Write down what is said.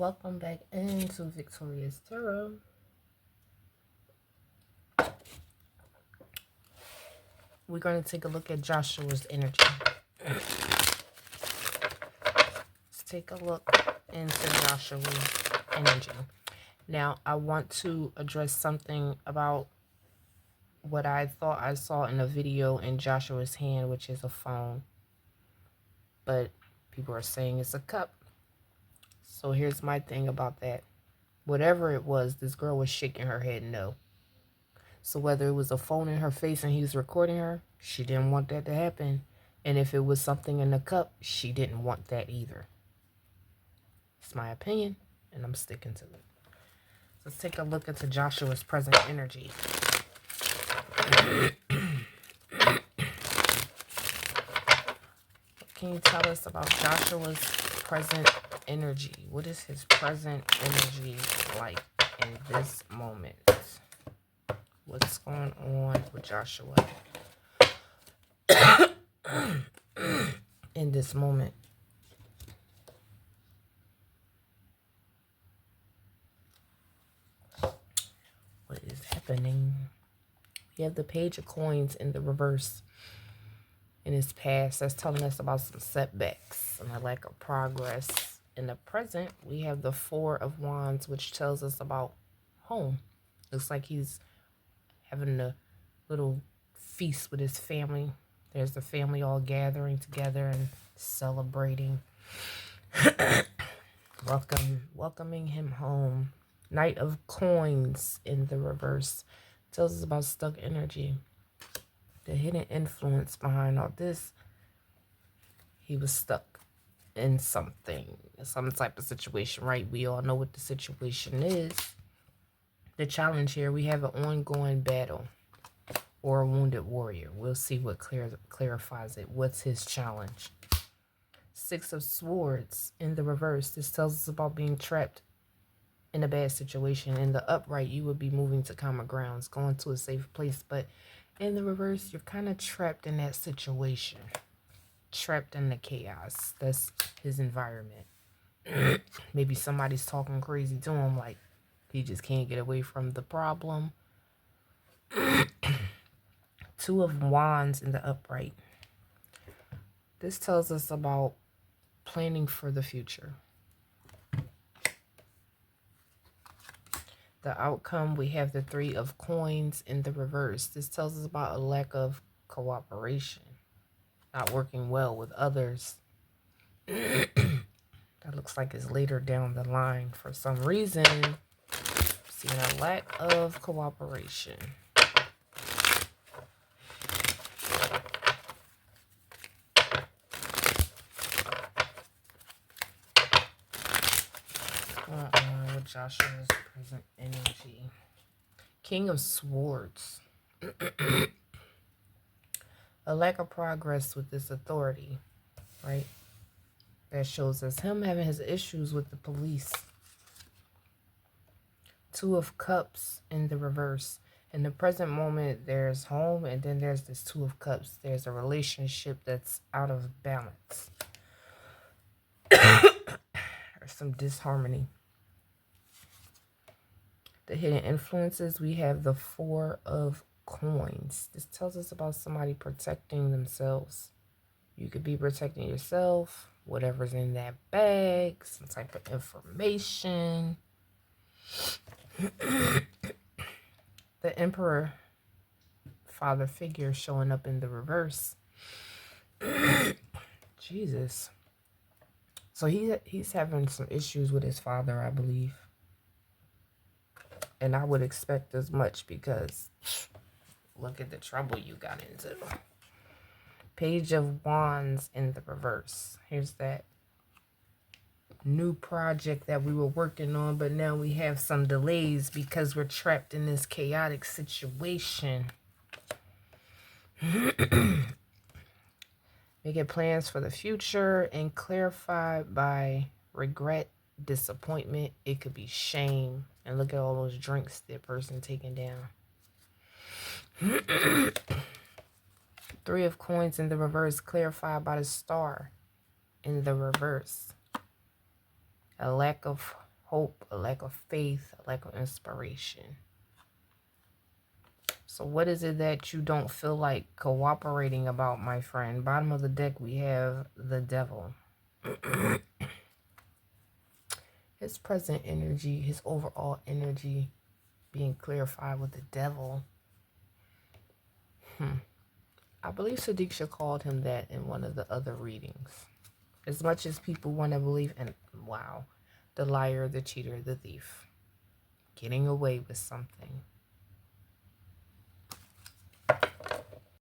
welcome back into Victoria's Tarot. We're going to take a look at Joshua's energy. Let's take a look into Joshua's energy. Now, I want to address something about what I thought I saw in a video in Joshua's hand, which is a phone. But people are saying it's a cup. So here's my thing about that. Whatever it was, this girl was shaking her head no. So whether it was a phone in her face and he was recording her, she didn't want that to happen. And if it was something in the cup, she didn't want that either. It's my opinion, and I'm sticking to it. Let's take a look into Joshua's present energy. What can you tell us about Joshua's present energy? What is his present energy like in this moment? What's going on with Joshua in this moment? What is happening? We have the Page of Coins in the reverse in his past. That's telling us about some setbacks and a lack of progress. In the present, we have the Four of Wands, which tells us about home. Looks like he's having a little feast with his family. There's the family all gathering together and celebrating. Welcoming him home. Knight of Coins in the reverse tells us about stuck energy. The hidden influence behind all this. He was stuck in something, some type of situation, right? We all know what the situation is. The challenge here, we have an ongoing battle or a wounded warrior. We'll see what clarifies it. What's his challenge? Six of Swords in the reverse. This tells us about being trapped in a bad situation. In the upright, you would be moving to common grounds, going to a safe place. But in the reverse, you're kind of trapped in that situation. Trapped in the chaos. That's his environment. Maybe somebody's talking crazy to him, like he just can't get away from the problem. Two of Wands in the upright. This tells us about planning for the future. The outcome, we have the Three of Coins in the reverse. This tells us about a lack of cooperation. Not working well with others. That looks like it's later down the line. For some reason, seeing a lack of cooperation. With Joshua's present energy. King of Swords. A lack of progress with this authority, right? That shows us him having his issues with the police. Two of Cups in the reverse. In the present moment, there's home, and then there's this Two of Cups. There's a relationship that's out of balance. There's some disharmony. The hidden influences, we have the Four of Coins. This tells us about somebody protecting themselves. You could be protecting yourself, whatever's in that bag, some type of information. The Emperor, father figure showing up in the reverse. Jesus. So he's having some issues with his father, I believe. And I would expect as much because look at the trouble you got into. Page of Wands in the reverse. Here's that new project that we were working on, but now we have some delays because we're trapped in this chaotic situation. Making plans for the future and clarified by regret, disappointment. It could be shame. And look at all those drinks that person taking down. Three of Coins in the reverse, clarified by the Star in the reverse. A lack of hope, a lack of faith, a lack of inspiration. So what is it that you don't feel like cooperating about, my friend? Bottom of the deck, we have the devil. His present energy, his overall energy being clarified with the devil. I believe Sudiksha called him that in one of the other readings. As much as people want to believe in, wow, the liar, the cheater, the thief. Getting away with something.